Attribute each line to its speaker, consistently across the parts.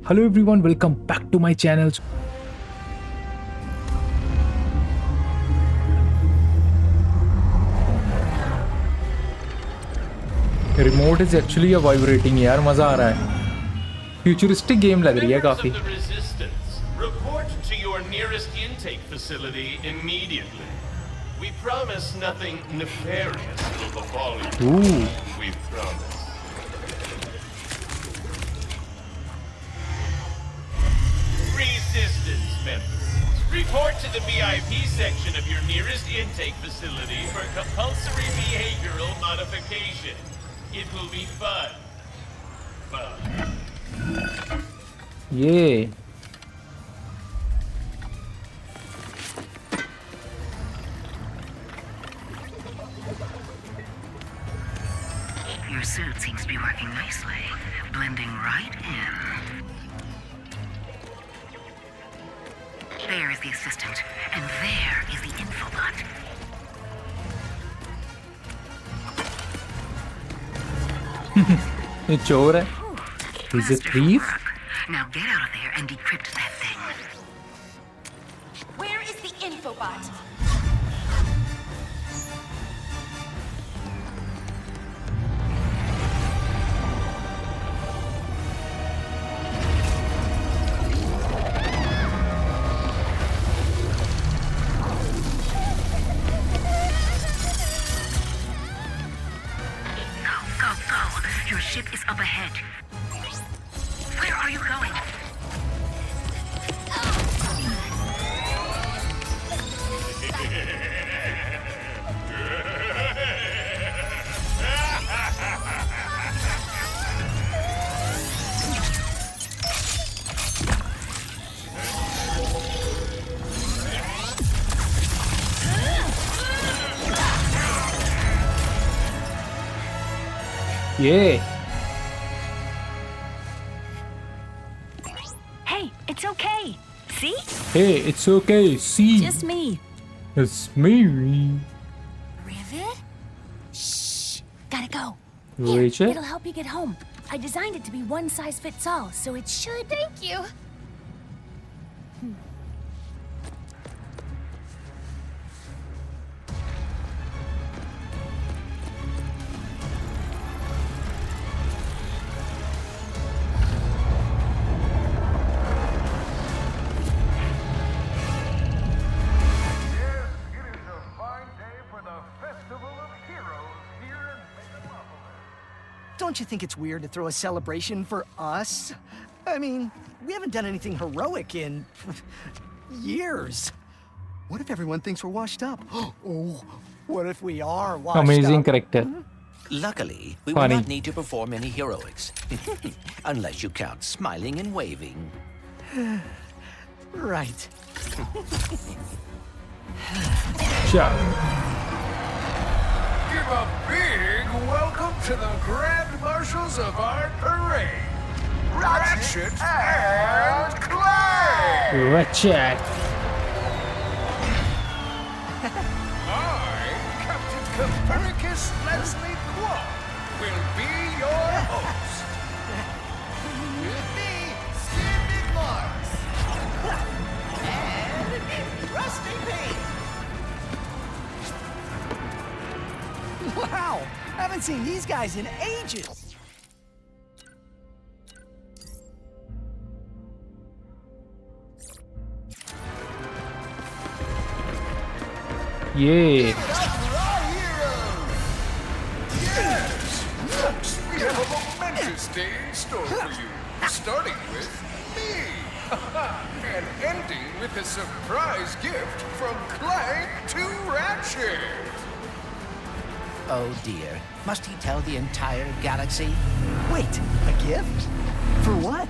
Speaker 1: Hello everyone, welcome back to my channel. Remote is actually vibrating यार, मजा आ रहा है. फ्यूचरिस्टिक गेम लग रही है काफी.
Speaker 2: Report to your nearest intake facility immediately. We promise nothing nefarious will befall you.
Speaker 1: Ooh.
Speaker 2: We promise. Resistance members, report to the VIP section of your nearest intake facility for compulsory behavioral modification. It will be fun. Fun.
Speaker 1: Yeah.
Speaker 3: Your suit seems to be working nicely, blending right in. There is the assistant, and there is the infobot.
Speaker 1: ये चोर है. He's a thief.
Speaker 3: Now get out of there and decrypt that thing.
Speaker 4: Where is the infobot?
Speaker 3: Your ship is up ahead. Where are you going?
Speaker 1: Yeah.
Speaker 4: Hey, it's okay. See?
Speaker 1: Hey, it's okay. See.
Speaker 4: Just me.
Speaker 1: It's me.
Speaker 4: Rivet? Shh. Gotta go. Here,
Speaker 1: Rachel?
Speaker 4: it'll help you get home. I designed it to be one size fits all, so it should. Thank you.
Speaker 5: Don't you think it's weird to throw a celebration for us? I mean, we haven't done anything heroic in years. What if everyone thinks we're washed up? Oh, what if we are washed
Speaker 1: Amazing
Speaker 5: up?
Speaker 1: character.
Speaker 6: Luckily, we
Speaker 1: Funny.
Speaker 6: will not need to perform any heroics. Unless you count smiling and waving.
Speaker 5: Right.
Speaker 1: Sure.
Speaker 7: Give a big welcome to the Grand Marshals of our parade, Ratchet and Clank!
Speaker 1: Ratchet.
Speaker 7: I, Captain Copernicus Leslie Quad, will be your host. With me, Steve Mars. And Rusty Payne.
Speaker 5: Wow, haven't seen these guys in ages.
Speaker 1: Yeah.
Speaker 7: Yes! Next, we have a momentous day in store for you. Starting with me. And ending with a surprise gift from Clank to Ratchet.
Speaker 6: Oh dear. Must he tell the entire galaxy?
Speaker 5: Wait, a gift? For what?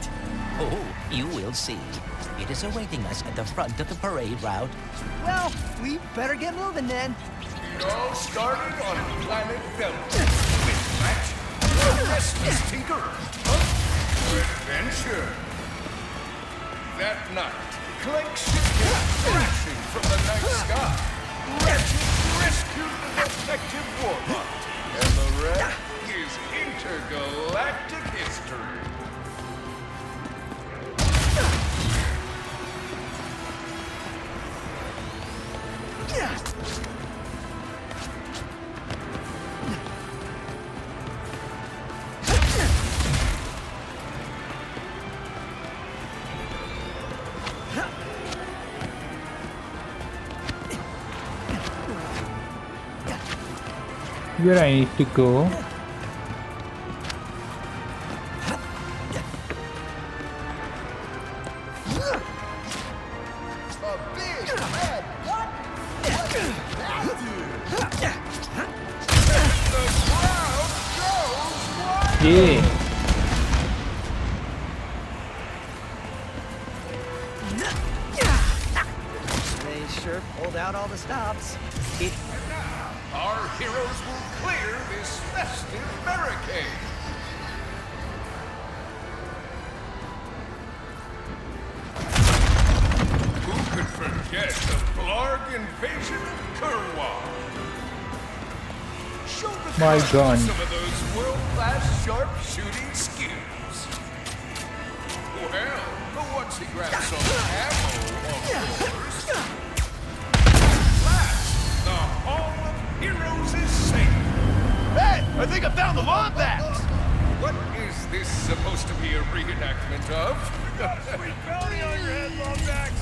Speaker 6: Oh, you will see. It is awaiting us at the front of the parade route.
Speaker 5: Well, we better get moving then.
Speaker 7: It all started on planet Velma with Ratchet, the restless tinkerer, for adventure. That night, Clank ship came crashing from the night sky. Ratchet rescued the defective warlock, and the rest is intergalactic history.
Speaker 1: where I need to go. Yeah.
Speaker 5: They sure pulled out all the stops.
Speaker 7: Our heroes will clear this festive barricade. Who could forget the Blarg invasion of Kurwa? Show the
Speaker 1: My
Speaker 7: Kurwa
Speaker 1: gun.
Speaker 7: some of those world-class sharpshooting skills. Well, once he grabs some ammo, of course. Last, the Hall of Heroes is safe.
Speaker 8: Hey, I think I found the Lombax!
Speaker 7: What is this supposed to be a reenactment of?
Speaker 8: Sweet bounty on your head, Lombax!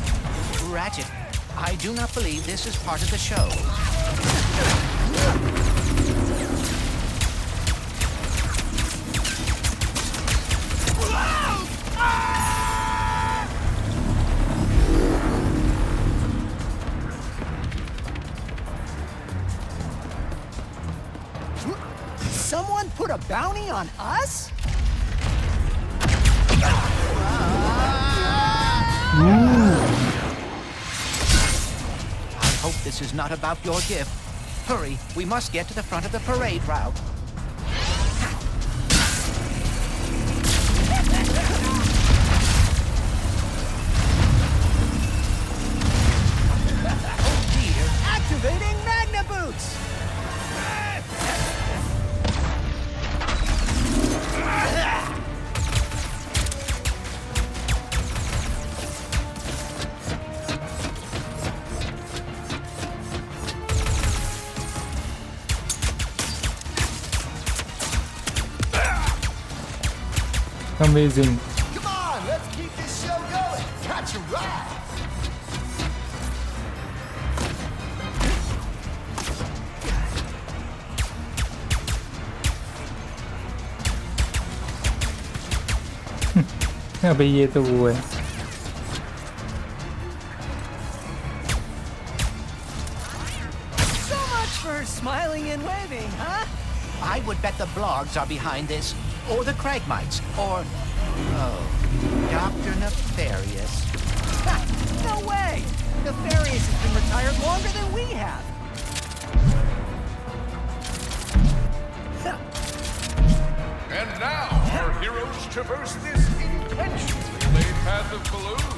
Speaker 6: Ratchet, I do not believe this is part of the show.
Speaker 5: Someone put a bounty on us?
Speaker 6: I hope this is not about your gift. Hurry, we must get to the front of the parade route.
Speaker 5: Oh dear. Activating Magna Boots!
Speaker 1: Amazing.
Speaker 8: Come on, let's keep this show going. Catch a ride!
Speaker 1: अबे ये तो वो है.
Speaker 5: So much for smiling and waving, huh?
Speaker 6: I would bet the Blogs are behind this, or the Cragmites, or... Oh, Dr. Nefarious.
Speaker 5: Ha, no way! Nefarious has been retired longer than we have.
Speaker 7: And now our heroes traverse this intentionally laid path of balloons.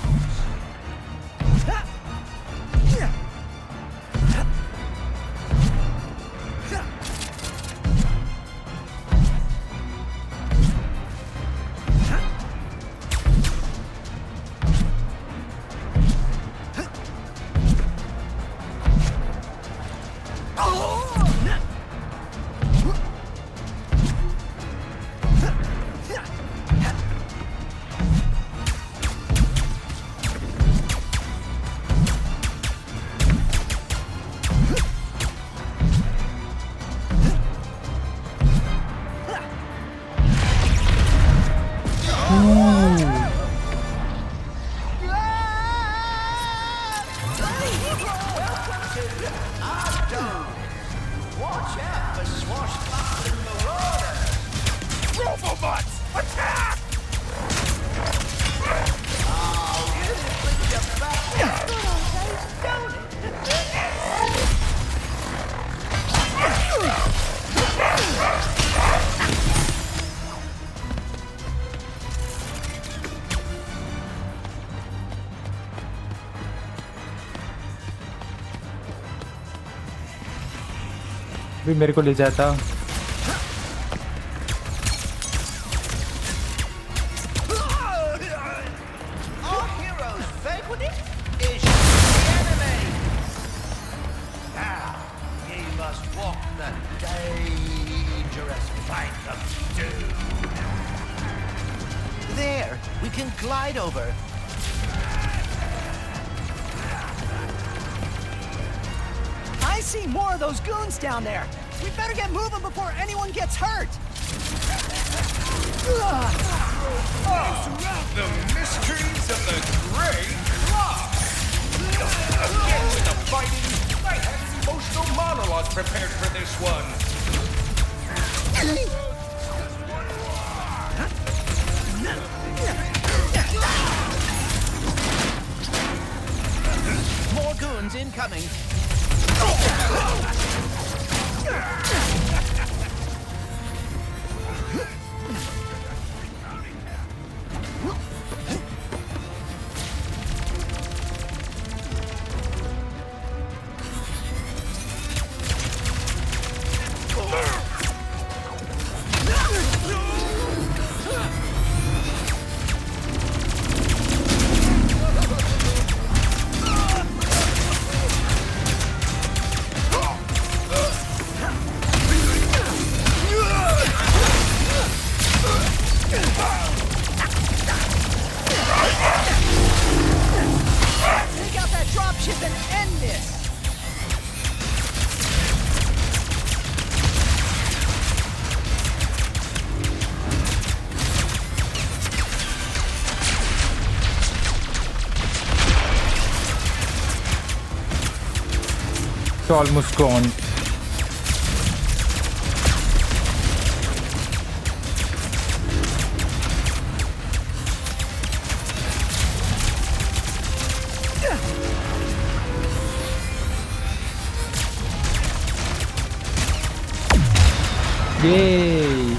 Speaker 8: Watch out for swashbuckling marauders! Robobots, attack! Oh, really brings you back. Good old days, don't it?
Speaker 1: भी मेरे को ले जाता.
Speaker 8: Our hero's favorite is the enemy. Now, ye must walk the dangerous plank of doom.
Speaker 6: There, we can glide over.
Speaker 5: I see more of those goons down there. We better get moving before anyone gets hurt!
Speaker 7: The mysteries of the Grey Clock! Again with the fighting! I had an emotional monologue prepared for this one!
Speaker 6: More goons incoming.
Speaker 5: Take out that dropship and end this!
Speaker 1: It's almost gone. Yay!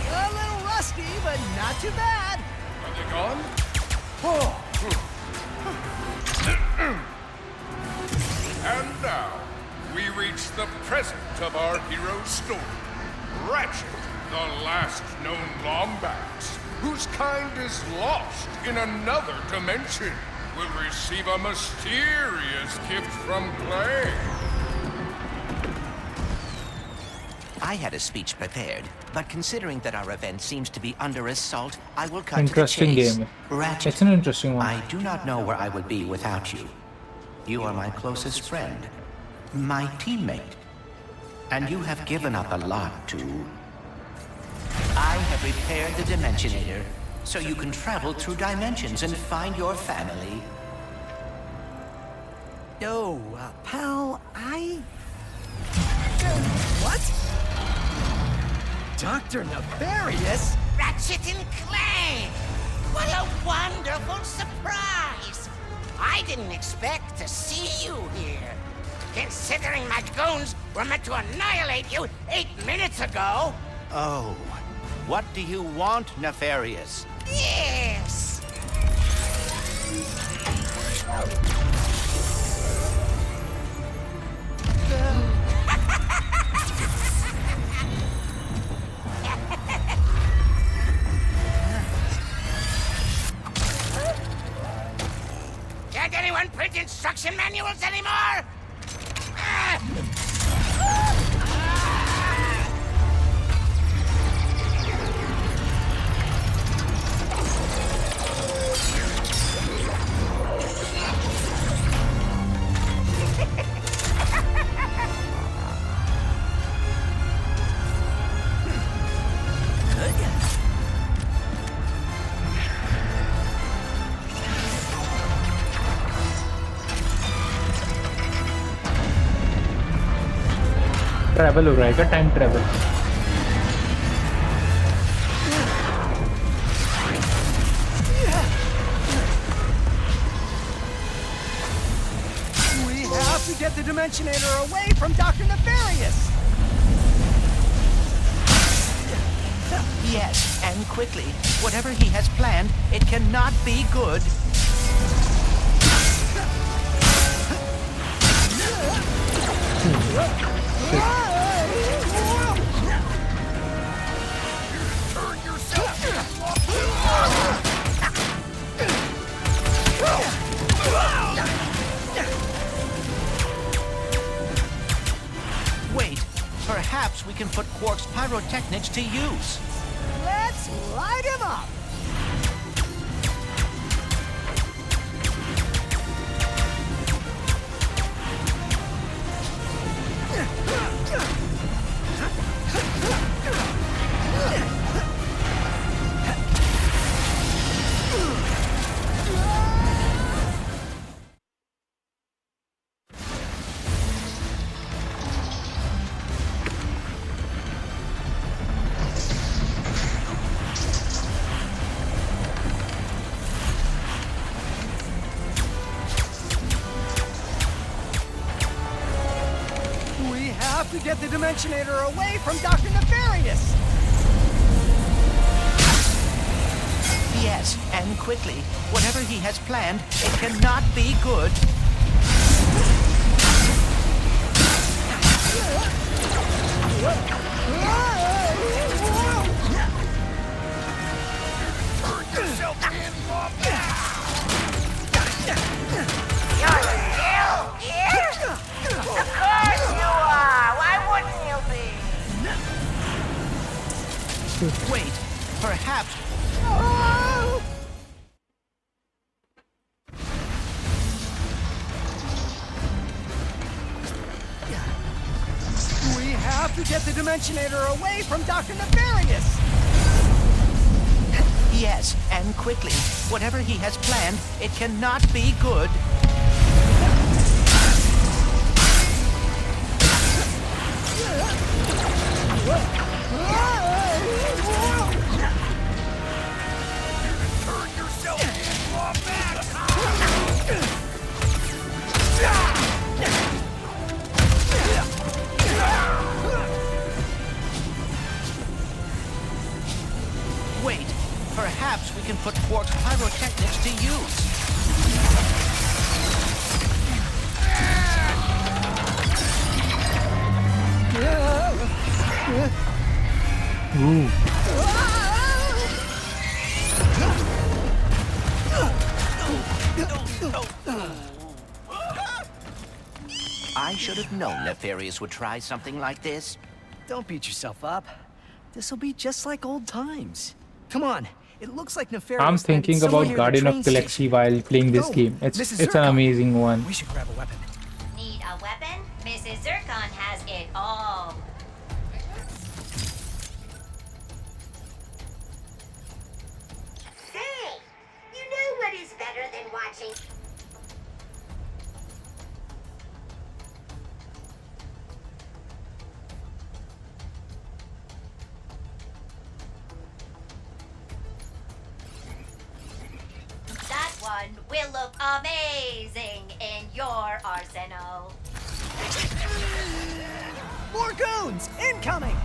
Speaker 5: A little rusty, but not too bad.
Speaker 7: Are they gone? Oh. And now, we reach the present of our hero's story. Ratchet, the last known Lombax, whose kind is lost in another dimension, will receive a mysterious gift from Clank.
Speaker 6: I had a speech prepared, but considering that our event seems to be under assault, I will cut
Speaker 1: Interesting
Speaker 6: to the chase.
Speaker 1: game.
Speaker 6: Ratchet,
Speaker 1: It's an interesting one.
Speaker 6: I do not know where I would be without you. You are my closest friend, my teammate, and you have given up a lot to... I have repaired the Dimensionator, so you can travel through dimensions and find your family.
Speaker 5: Yo, pal, what? Dr. Nefarious?
Speaker 9: Ratchet and Clank! What a wonderful surprise! I didn't expect to see you here. Considering my goons were meant to annihilate you 8 minutes ago.
Speaker 6: Oh, what do you want, Nefarious?
Speaker 9: Yes! Can't anyone print instruction manuals anymore?
Speaker 1: Travel हो रहा है क्या time travel
Speaker 5: We have to get the Dimensionator away from Dr. Nefarious!
Speaker 6: Yes, and quickly. Whatever he has planned, it cannot be good. Wait, perhaps we can put Quark's pyrotechnics to use.
Speaker 5: Let's light him up! to get the Dimensionator away from Dr. Nefarious!
Speaker 6: Yes, and quickly. Whatever he has planned, it cannot be good.
Speaker 9: You're still here? Of course you are. Why wouldn't you be?
Speaker 6: Wait, perhaps...
Speaker 5: We have to get the Dimensionator away from Dr. Nefarious!
Speaker 6: Yes, and quickly. Whatever he has planned, it cannot be good.
Speaker 7: Turn yourself in, Lombax!
Speaker 6: Wait, perhaps we can put Quark's pyrotechnics to use.
Speaker 1: Ooh.
Speaker 6: I should have known Nefarious would try something like this.
Speaker 5: Don't beat yourself up. This'll be just like old times. Come on, it looks like Nefarious...
Speaker 1: I'm thinking about Guardian of Galaxy while playing this game. It's an amazing one.
Speaker 5: We should grab a weapon.
Speaker 10: Need a weapon? Mrs. Zircon has it all.
Speaker 9: Say, you know what is better than watching?
Speaker 10: That one will look amazing in your arsenal.
Speaker 5: More goons! Incoming!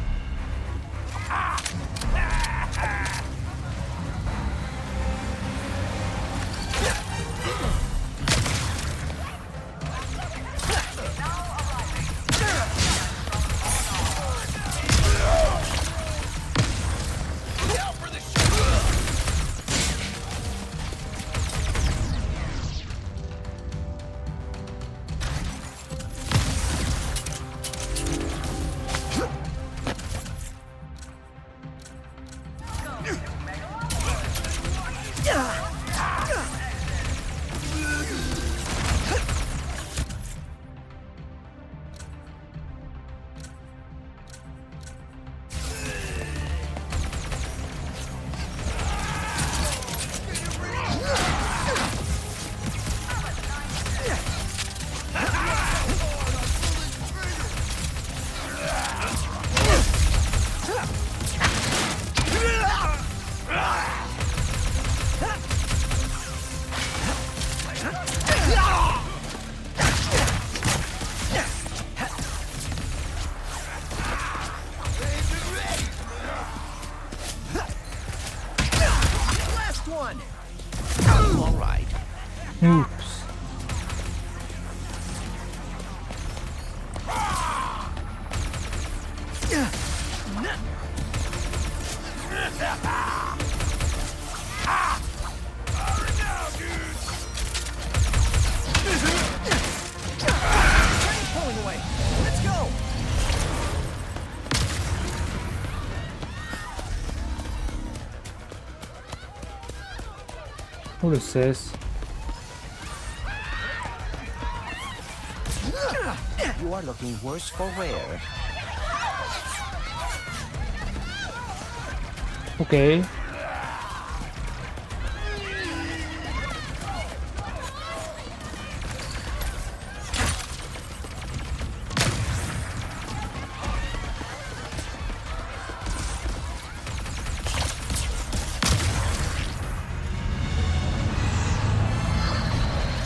Speaker 6: All right.
Speaker 1: Oops.
Speaker 5: Pulling away. Let's go!
Speaker 1: What is this?
Speaker 6: You are looking worse for wear.
Speaker 1: Okay.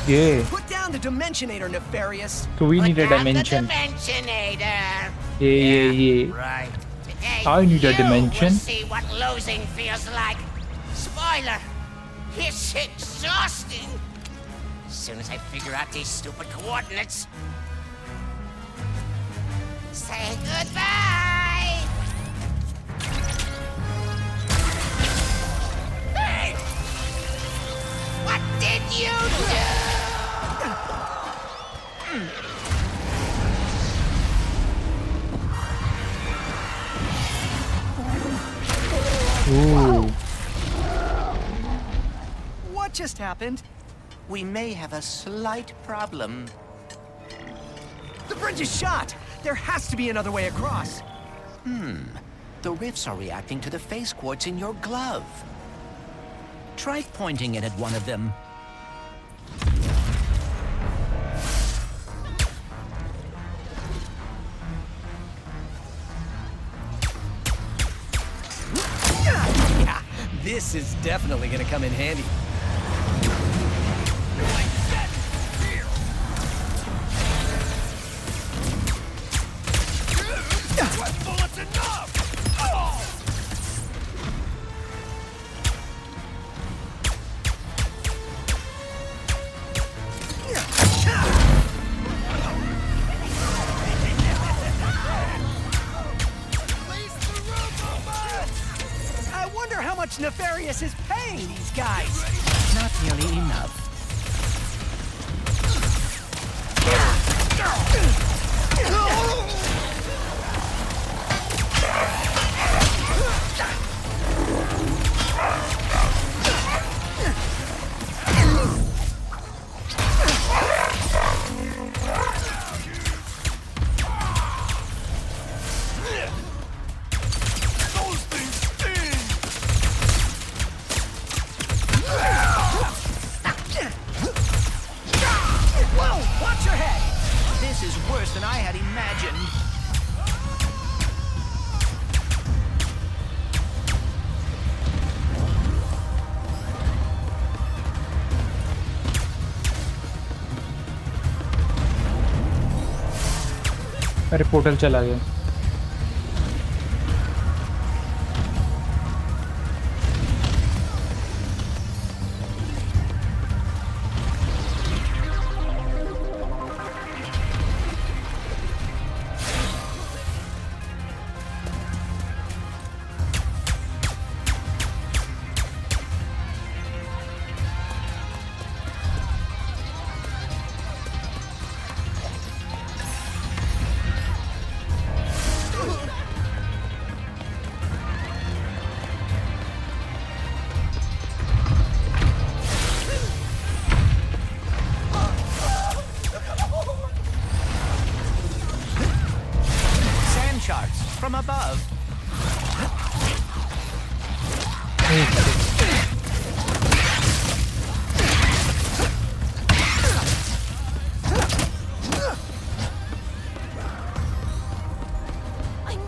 Speaker 1: Yeah.
Speaker 5: Put down the Dimensionator, Nefarious!
Speaker 1: So we need a
Speaker 9: Put down the
Speaker 1: dimension.
Speaker 9: Dimensionator.
Speaker 1: Yeah.
Speaker 9: Right. Today,
Speaker 1: I need a
Speaker 9: you
Speaker 1: dimension.
Speaker 9: will see what losing feels like. Spoiler, it's exhausting. As soon as I figure out these stupid coordinates. Say goodbye. Hey! What did you
Speaker 1: Ooh.
Speaker 5: What just happened?
Speaker 6: We may have a slight problem.
Speaker 5: The bridge is shot! There has to be another way across.
Speaker 6: The rifts are reacting to the phase quartz in your glove. Try pointing it at one of them.
Speaker 5: Yeah, this is definitely gonna come in handy.
Speaker 7: One bullet's enough! Oh! Release the Lombax!
Speaker 5: I wonder how much Nefarious is paying these guys.
Speaker 6: Not nearly enough.
Speaker 7: Those things sting!
Speaker 5: Whoa, watch your head!
Speaker 6: This is worse than I had imagined.
Speaker 1: अरे portal चला गया.
Speaker 6: Sand sharks from above.
Speaker 7: Might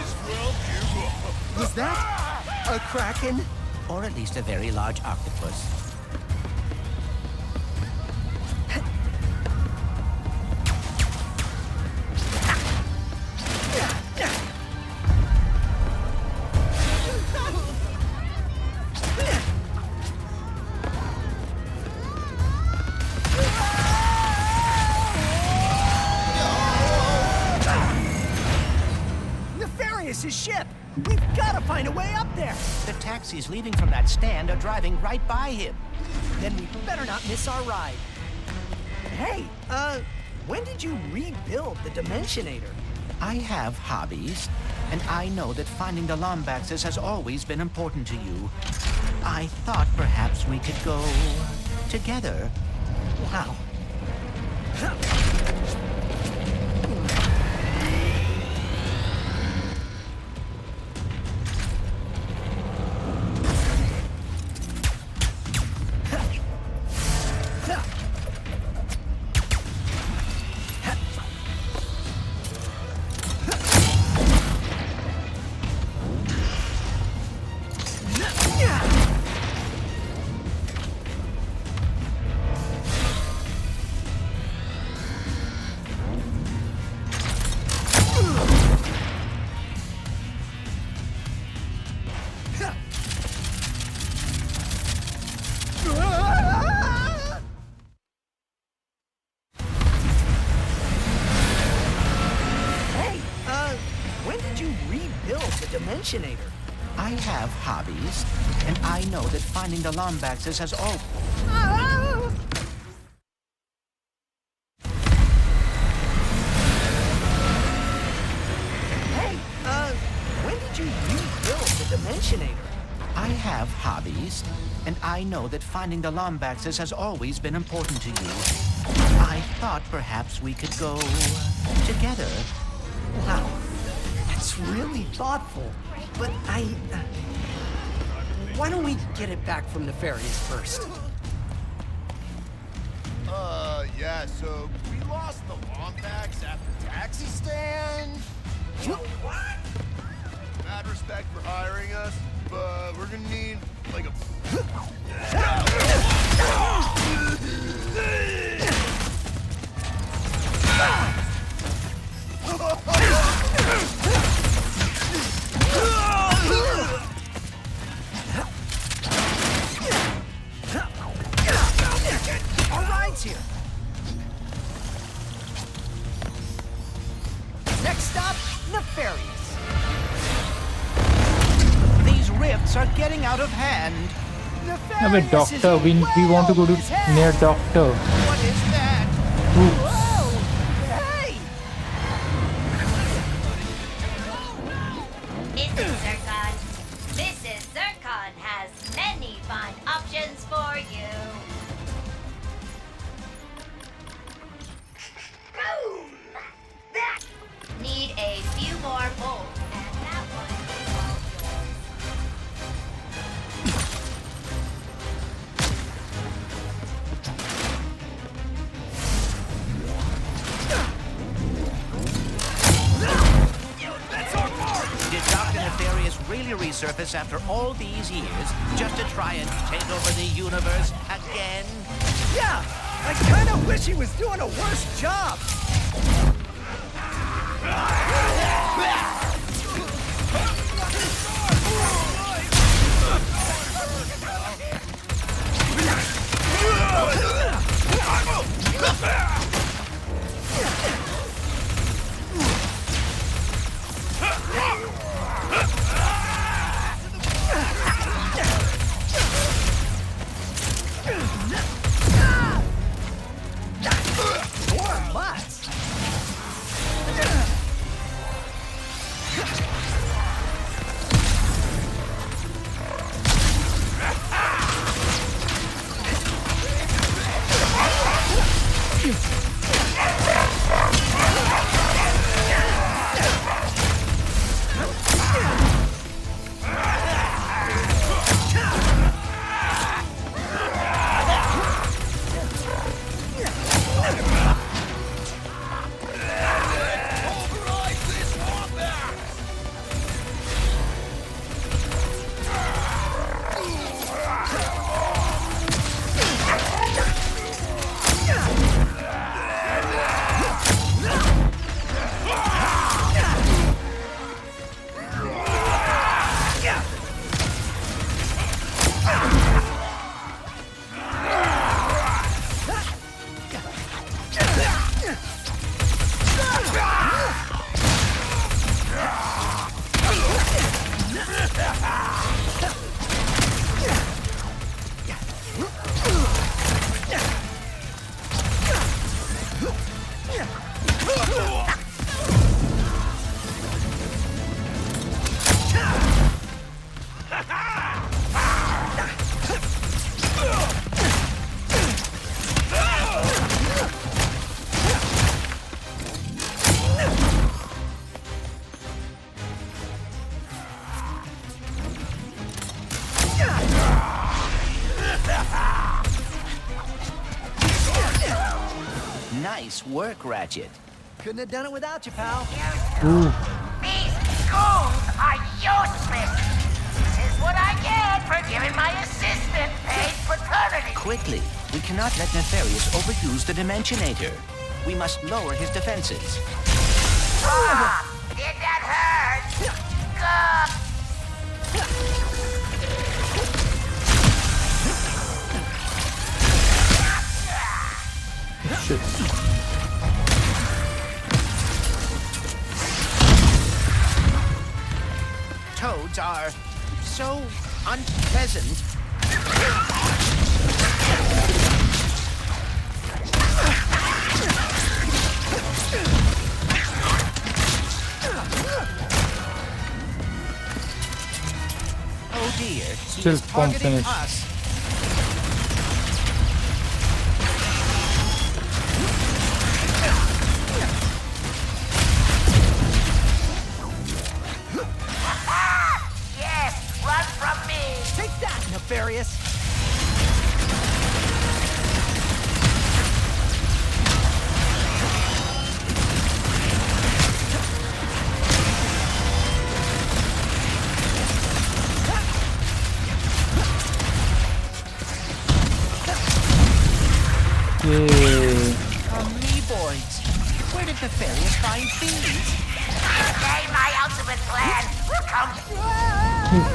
Speaker 7: as well give up.
Speaker 5: Was that a kraken?
Speaker 6: Or at least a very large octopus.
Speaker 5: Nefarious's ship! We've gotta find a way up there!
Speaker 6: The taxis leaving from that stand are driving right by him.
Speaker 5: Then we better not miss our ride. Hey, when did you rebuild the Dimensionator?
Speaker 6: I have hobbies, and I know that finding the Lombaxes has always been important to you. I thought perhaps we could go together.
Speaker 5: Wow. Dimensionator.
Speaker 6: I have hobbies, and I know that finding the Lombaxes has all...
Speaker 5: Hey, when did you rebuild the Dimensionator?
Speaker 6: I have hobbies, and I know that finding the Lombaxes has always been important to you. I thought perhaps we could go together.
Speaker 5: Wow, that's really thoughtful. But why don't we get it back from Nefarious first?
Speaker 7: Yeah, so we lost the Lombax at the taxi stand? What? Mad respect for hiring us, but we're gonna need, like, a...
Speaker 5: Our ride's here. Next stop, Nefarious.
Speaker 6: These rifts are getting out of hand.
Speaker 1: अबे doctor we want to go to near doctor.
Speaker 6: What is that?
Speaker 5: Whoa! Hey!
Speaker 10: It's Zircon. Mrs. Zircon has many fine options for you. Boom! That! Need a few more bolts, and that one is all yours.
Speaker 6: Did Dr. Nefarious really resurface after all these years just to try and take over the universe again?
Speaker 5: Yeah, I kind of wish he was doing a worse job. More mutts.
Speaker 6: Nice work, Ratchet.
Speaker 5: Couldn't have done it without you, pal.
Speaker 9: These goons are useless. This is what I get for giving my assistant paid paternity.
Speaker 6: Quickly, we cannot let Nefarious overuse the Dimensionator. We must lower his defenses.
Speaker 9: Ah, did that hurt?
Speaker 1: Shit.
Speaker 6: Toad, Toads are so unpleasant. Oh dear,
Speaker 1: Still
Speaker 6: he's
Speaker 1: can't
Speaker 6: targeting
Speaker 1: finish.
Speaker 6: us.
Speaker 9: Yes, run from me!
Speaker 5: Take that, Nefarious!
Speaker 1: Yay.
Speaker 6: Boys, where did Nefarious find these?
Speaker 9: Today my ultimate plan will come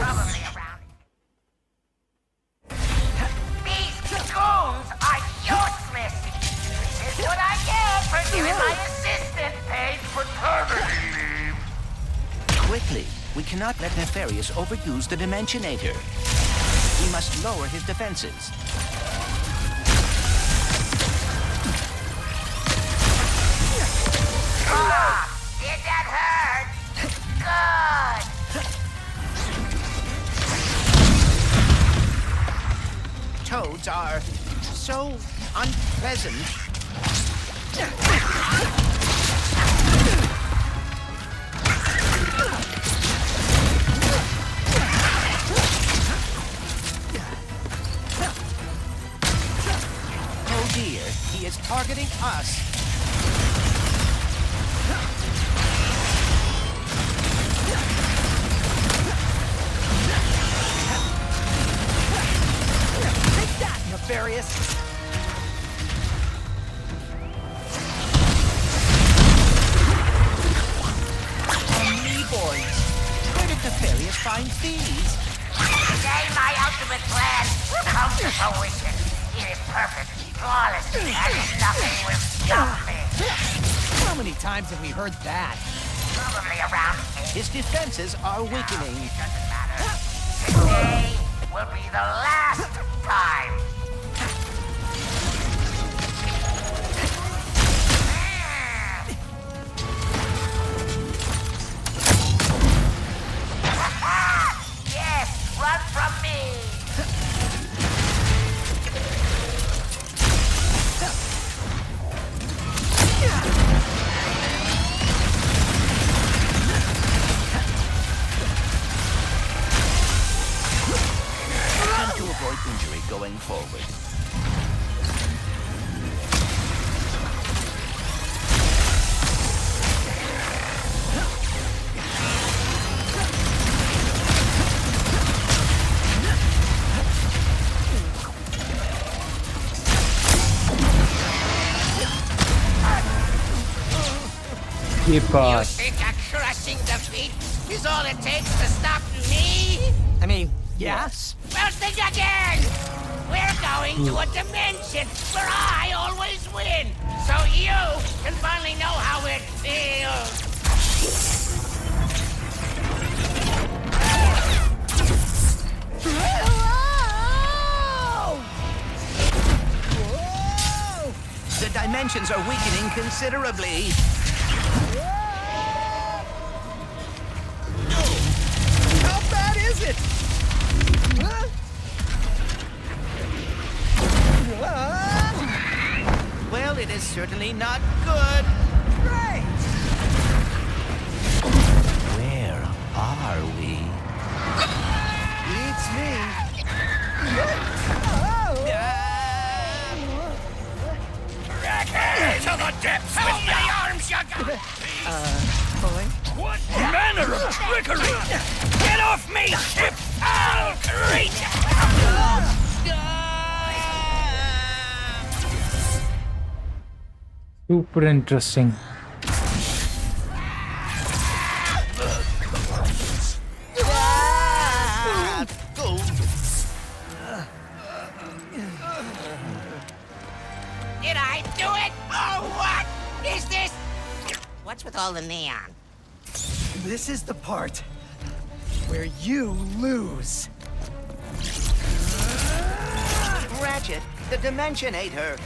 Speaker 9: probably around. These goons are useless. This is what I get for giving my assistant paid paternity leave.
Speaker 6: Quickly, we cannot let Nefarious overuse the Dimensionator. We must lower his defenses.
Speaker 9: Did that hurt? Good.
Speaker 6: Toads are so unpleasant. Oh dear, he is targeting us.
Speaker 5: Take that, Nefarious!
Speaker 6: Boys, where did Nefarious find these?
Speaker 9: Today my ultimate plan will come to fruition. It is perfect, flawless, and nothing will stop me.
Speaker 5: How many times have we heard that?
Speaker 9: Probably around 8.
Speaker 6: His defenses are weakening.
Speaker 9: It doesn't matter. Today will be the last time. Yes, run from me.
Speaker 6: Attempt to avoid injury going forward.
Speaker 1: Keep
Speaker 9: You
Speaker 1: us.
Speaker 9: think a crushing defeat is all it takes to stop me?
Speaker 5: I mean, yes.
Speaker 9: Well, think again! We're going to a dimension where I always win, so you can finally know how it feels.
Speaker 6: The dimensions are weakening considerably.
Speaker 5: How bad is it?
Speaker 6: Well, it is certainly not good.
Speaker 5: Great!
Speaker 6: Where are we?
Speaker 5: Beats me.
Speaker 7: To the depths with many arms you got!
Speaker 5: Boy?
Speaker 7: What manner of trickery! Get off me, ship! Foul creature!
Speaker 1: Super interesting.
Speaker 9: Did I do it? Oh, what is this? What's with all the neon?
Speaker 5: This is the part where you lose.
Speaker 6: Ratchet, the Dimensionator.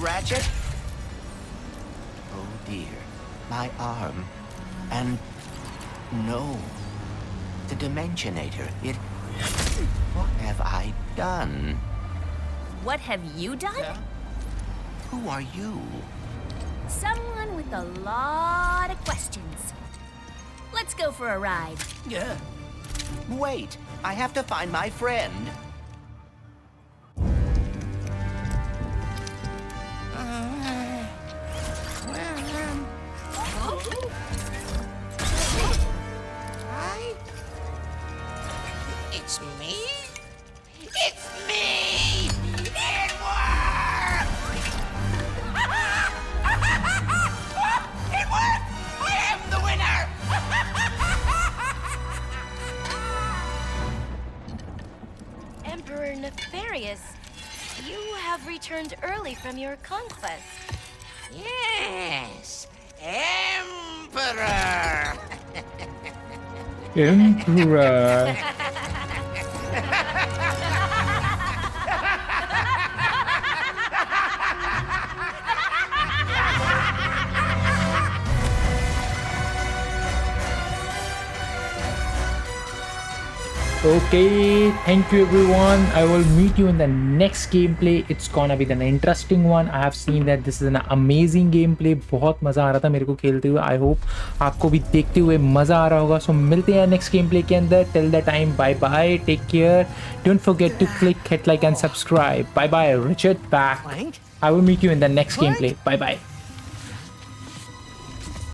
Speaker 6: Ratchet? Oh dear, my arm. And no, the Dimensionator, it... What have I done?
Speaker 4: What have you done?
Speaker 6: Who are you?
Speaker 4: Someone with a lot of questions. Let's go for a ride.
Speaker 5: Yeah.
Speaker 6: Wait, I have to find my friend.
Speaker 9: Hi? It's me? It's me! It worked! It worked! I am the winner!
Speaker 10: Emperor Nefarious, you have returned early from your conquest.
Speaker 9: Yes, Emperor!
Speaker 1: Emperor. Okay, thank you everyone. I will meet you in the next gameplay. It's gonna be an interesting one. I have seen that this is an amazing gameplay. बहुत मजा आ रहा था मेरे को खेलते हुए. I hope आपको भी देखते हुए मजा आ रहा होगा. So मिलते हैं next gameplay के अंदर. Till the time, bye bye. Take care. Don't forget to click, hit like and subscribe. Bye bye. Richard back. I will meet you in the next gameplay. Bye bye.